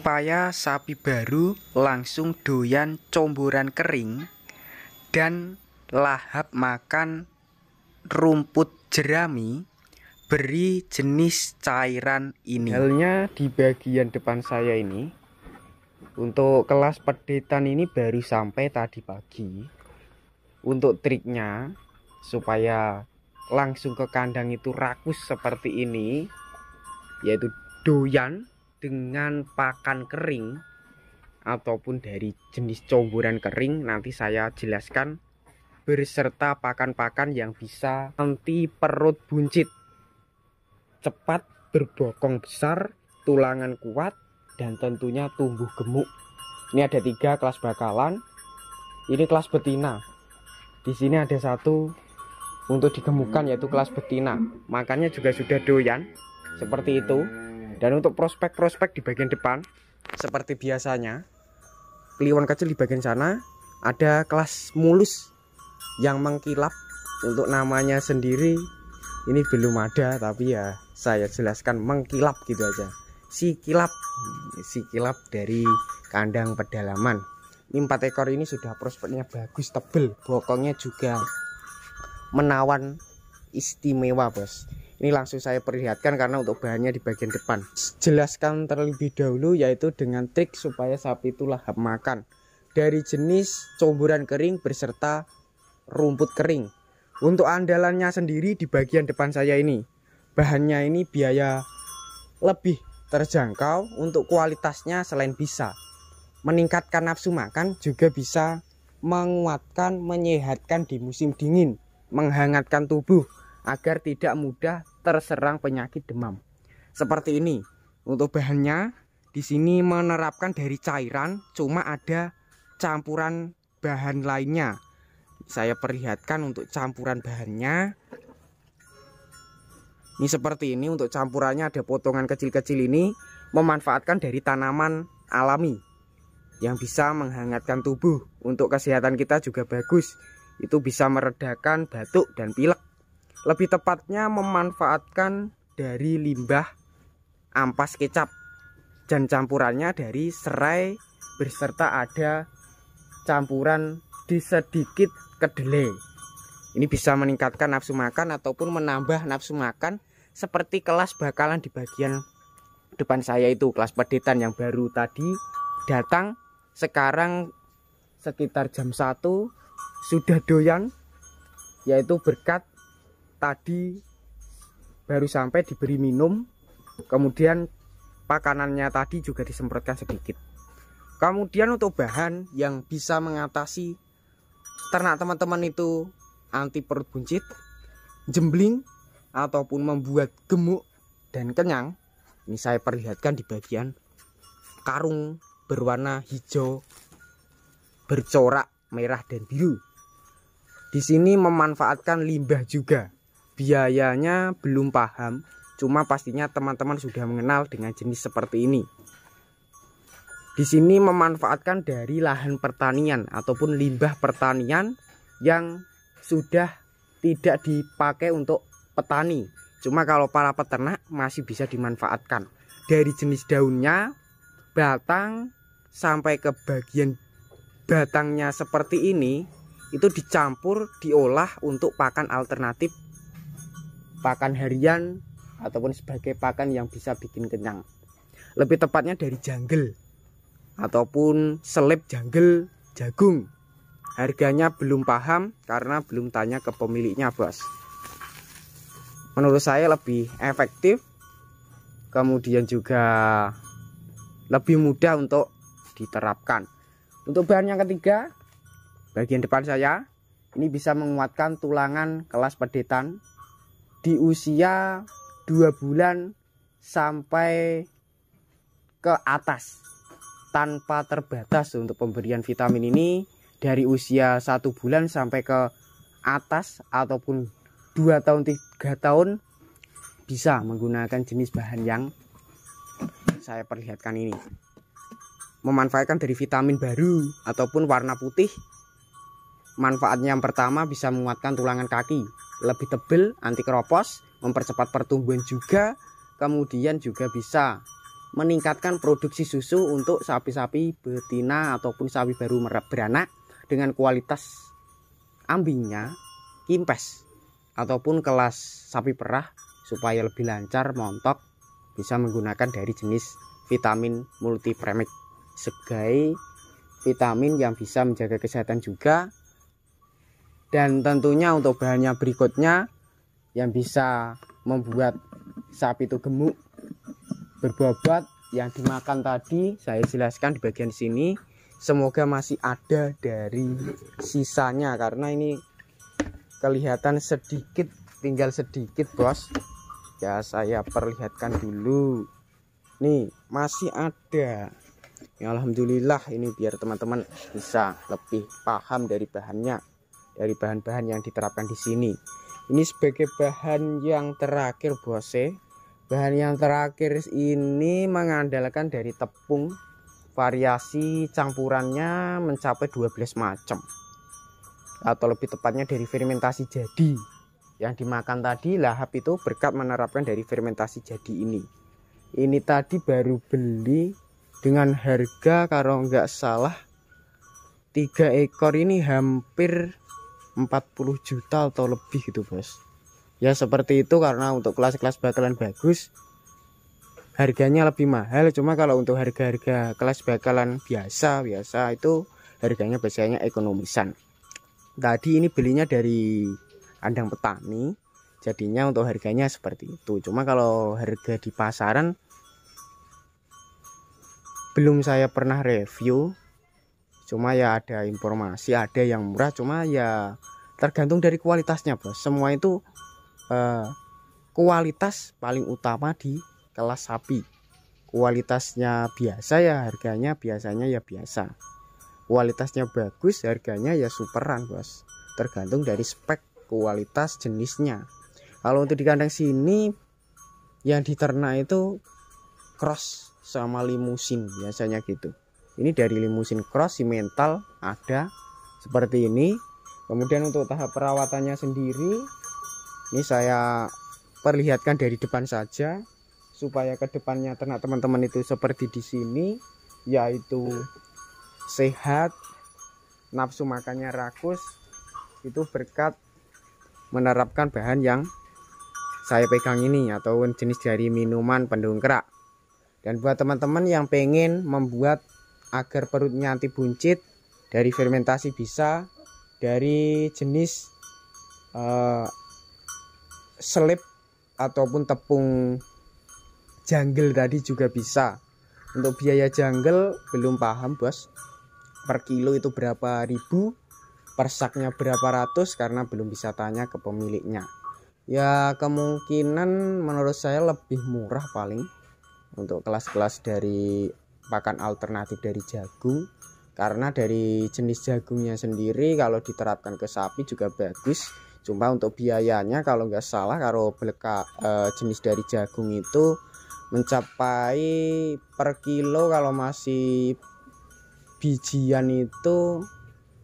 Supaya sapi baru langsung doyan comboran kering dan lahap makan rumput jerami, beri jenis cairan ini. Halnya di bagian depan saya ini, untuk kelas pedetan ini baru sampai tadi pagi. Untuk triknya supaya langsung ke kandang itu rakus seperti ini, yaitu doyan dengan pakan kering ataupun dari jenis comboran kering, nanti saya jelaskan beserta pakan-pakan yang bisa anti perut buncit, cepat berbokong besar, tulangan kuat, dan tentunya tumbuh gemuk. Ini ada 3 kelas bakalan. Ini kelas betina. Di sini ada 1 untuk digemukkan, yaitu kelas betina. Makannya juga sudah doyan seperti itu. Dan untuk prospek-prospek di bagian depan, seperti biasanya, kliwon kecil di bagian sana, ada kelas mulus yang mengkilap. Untuk namanya sendiri ini belum ada, tapi ya saya jelaskan mengkilap gitu aja. Si kilap dari kandang pedalaman. Ini 4 ekor ini sudah prospeknya bagus, tebel, bokongnya juga menawan istimewa, bos. Ini langsung saya perlihatkan karena untuk bahannya di bagian depan. Jelaskan terlebih dahulu, yaitu dengan trik supaya sapi itu lahap makan dari jenis comboran kering beserta rumput kering. Untuk andalannya sendiri di bagian depan saya ini, bahannya ini biaya lebih terjangkau. Untuk kualitasnya selain bisa meningkatkan nafsu makan, juga bisa menguatkan, menyehatkan di musim dingin, menghangatkan tubuh agar tidak mudah terserang penyakit demam. Seperti ini. Untuk bahannya di sini menerapkan dari cairan, cuma ada campuran bahan lainnya. Saya perlihatkan untuk campuran bahannya. Ini seperti ini. Untuk campurannya ada potongan kecil-kecil ini, memanfaatkan dari tanaman alami yang bisa menghangatkan tubuh. Untuk kesehatan kita juga bagus. Itu bisa meredakan batuk dan pilek. Lebih tepatnya memanfaatkan dari limbah ampas kecap, dan campurannya dari serai beserta ada campuran di sedikit kedelai. Ini bisa meningkatkan nafsu makan ataupun menambah nafsu makan, seperti kelas bakalan di bagian depan saya itu, kelas pedetan yang baru tadi datang. Sekarang sekitar jam 1 sudah doyan, yaitu berkat tadi baru sampai diberi minum, kemudian pakanannya tadi juga disemprotkan sedikit. Kemudian untuk bahan yang bisa mengatasi ternak teman-teman itu anti perut buncit, jembling, ataupun membuat gemuk dan kenyang, ini saya perlihatkan di bagian karung berwarna hijau bercorak merah dan biru. Di sini memanfaatkan limbah juga. Biayanya belum paham, cuma pastinya teman-teman sudah mengenal dengan jenis seperti ini. Di sini memanfaatkan dari lahan pertanian ataupun limbah pertanian yang sudah tidak dipakai untuk petani. Cuma kalau para peternak masih bisa dimanfaatkan. Dari jenis daunnya, batang, sampai ke bagian batangnya seperti ini, itu dicampur, diolah untuk pakan alternatif, pakan harian, ataupun sebagai pakan yang bisa bikin kenyang. Lebih tepatnya dari janggel ataupun seleb janggel jagung. Harganya belum paham karena belum tanya ke pemiliknya, bos. Menurut saya lebih efektif, kemudian juga lebih mudah untuk diterapkan. Untuk bahan yang ketiga, bagian depan saya ini bisa menguatkan tulangan kelas pedetan di usia 2 bulan sampai ke atas, tanpa terbatas. Untuk pemberian vitamin ini dari usia 1 bulan sampai ke atas ataupun 2 tahun 3 tahun bisa menggunakan jenis bahan yang saya perlihatkan ini. Memanfaatkan dari vitamin baru ataupun warna putih. Manfaatnya yang pertama bisa menguatkan tulangan kaki, lebih tebal, anti keropos, mempercepat pertumbuhan juga. Kemudian juga bisa meningkatkan produksi susu untuk sapi-sapi betina ataupun sapi baru beranak dengan kualitas ambingnya kimpes ataupun kelas sapi perah, supaya lebih lancar montok bisa menggunakan dari jenis vitamin multipremic sebagai vitamin yang bisa menjaga kesehatan juga. Dan tentunya untuk bahannya berikutnya yang bisa membuat sapi itu gemuk berbobot yang dimakan tadi saya jelaskan di bagian sini. Semoga masih ada dari sisanya karena ini kelihatan sedikit, tinggal sedikit bos ya. Saya perlihatkan dulu, nih masih ada ya, alhamdulillah. Ini biar teman-teman bisa lebih paham dari bahannya, dari bahan-bahan yang diterapkan di sini. Ini sebagai bahan yang terakhir bos. Bahan yang terakhir ini mengandalkan dari tepung, variasi campurannya mencapai 12 macam, atau lebih tepatnya dari fermentasi jadi. Yang dimakan tadi lahap itu berkat menerapkan dari fermentasi jadi ini. Ini tadi baru beli dengan harga kalau nggak salah 3 ekor ini hampir 40 juta atau lebih gitu bos. Ya seperti itu, karena untuk kelas-kelas bakalan bagus harganya lebih mahal. Cuma kalau untuk harga-harga kelas bakalan biasa itu harganya biasanya ekonomisan. Tadi ini belinya dari kandang petani, jadinya untuk harganya seperti itu. Cuma kalau harga di pasaran belum saya pernah review, cuma ya ada informasi ada yang murah, cuma ya tergantung dari kualitasnya bos. Semua itu kualitas paling utama di kelas sapi. Kualitasnya biasa ya harganya biasanya ya biasa, kualitasnya bagus harganya ya superan bos. Tergantung dari spek, kualitas, jenisnya. Kalau untuk di kandang sini yang diternak itu cross sama limusin biasanya gitu. Ini dari limusin cross, simental ada seperti ini. Kemudian untuk tahap perawatannya sendiri ini saya perlihatkan dari depan saja supaya ke depannya ternak teman-teman itu seperti di sini, yaitu sehat, nafsu makannya rakus. Itu berkat menerapkan bahan yang saya pegang ini atau jenis dari minuman pendongkrak. Dan buat teman-teman yang pengen membuat agar perutnya anti buncit, dari fermentasi bisa, dari jenis selip ataupun tepung jungle tadi juga bisa. Untuk biaya jungle belum paham bos, per kilo itu berapa ribu, per saknya berapa ratus, karena belum bisa tanya ke pemiliknya. Ya kemungkinan menurut saya lebih murah paling untuk kelas-kelas dari pakan alternatif dari jagung, karena dari jenis jagungnya sendiri kalau diterapkan ke sapi juga bagus. Cuma untuk biayanya kalau nggak salah kalau jenis dari jagung itu mencapai per kilo kalau masih bijian itu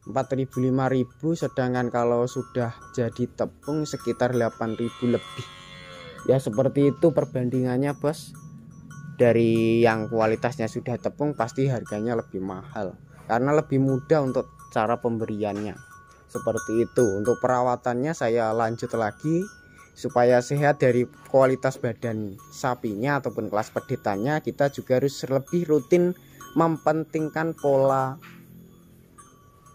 4.000 5.000, sedangkan kalau sudah jadi tepung sekitar 8.000 lebih. Ya seperti itu perbandingannya bos. Dari yang kualitasnya sudah tepung pasti harganya lebih mahal karena lebih mudah untuk cara pemberiannya. Seperti itu. Untuk perawatannya saya lanjut lagi supaya sehat. Dari kualitas badan sapinya ataupun kelas peditannya, kita juga harus lebih rutin mempentingkan pola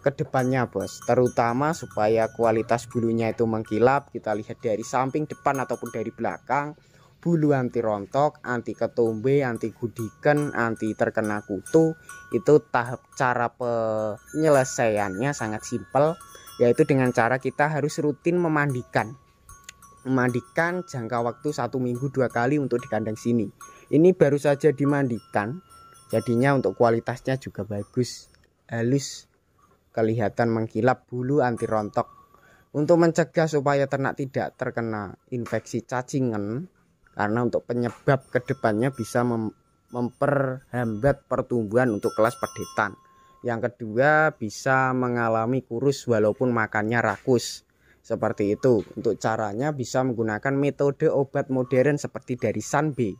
kedepannya bos, terutama supaya kualitas bulunya itu mengkilap. Kita lihat dari samping, depan ataupun dari belakang, bulu anti rontok, anti ketombe, anti gudikan, anti terkena kutu. Itu tahap cara penyelesaiannya sangat simpel, yaitu dengan cara kita harus rutin memandikan jangka waktu 1 minggu 2 kali untuk di kandang sini. Ini baru saja dimandikan, jadinya untuk kualitasnya juga bagus, halus, kelihatan mengkilap, bulu anti rontok. Untuk mencegah supaya ternak tidak terkena infeksi cacingan, karena untuk penyebab kedepannya bisa memperhambat pertumbuhan untuk kelas peditan. Yang kedua, bisa mengalami kurus walaupun makannya rakus. Seperti itu. Untuk caranya bisa menggunakan metode obat modern seperti dari Sanbe.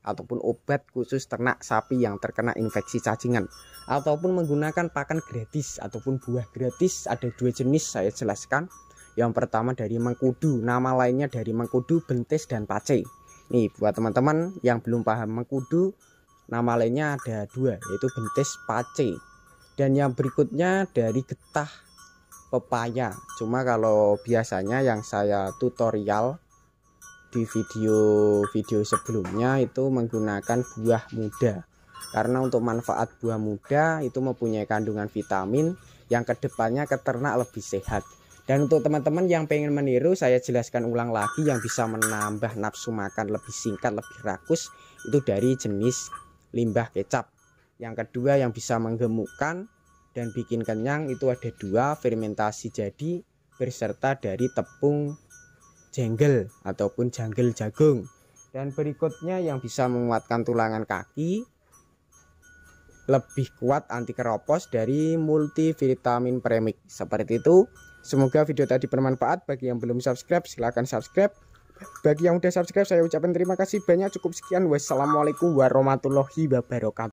ataupun obat khusus ternak sapi yang terkena infeksi cacingan, ataupun menggunakan pakan gratis ataupun buah gratis. Ada 2 jenis saya jelaskan. Yang pertama dari mengkudu, nama lainnya dari mengkudu, bentis, dan pace. Nih buat teman-teman yang belum paham mengkudu, nama lainnya ada 2, yaitu bentis, pace. Dan yang berikutnya dari getah pepaya. Cuma kalau biasanya yang saya tutorial di video sebelumnya itu menggunakan buah muda, karena untuk manfaat buah muda itu mempunyai kandungan vitamin yang kedepannya ke ternak lebih sehat. Dan untuk teman-teman yang pengen meniru, saya jelaskan ulang lagi, yang bisa menambah nafsu makan lebih singkat, lebih rakus, itu dari jenis limbah kecap. Yang kedua yang bisa menggemukkan dan bikin kenyang itu ada 2, fermentasi jadi berserta dari tepung jenggel ataupun janggel jagung. Dan berikutnya yang bisa menguatkan tulangan kaki, lebih kuat anti keropos, dari multivitamin premix. Seperti itu. Semoga video tadi bermanfaat. Bagi yang belum subscribe silahkan subscribe. Bagi yang udah subscribe saya ucapkan terima kasih banyak. Cukup sekian, wassalamualaikum warahmatullahi wabarakatuh.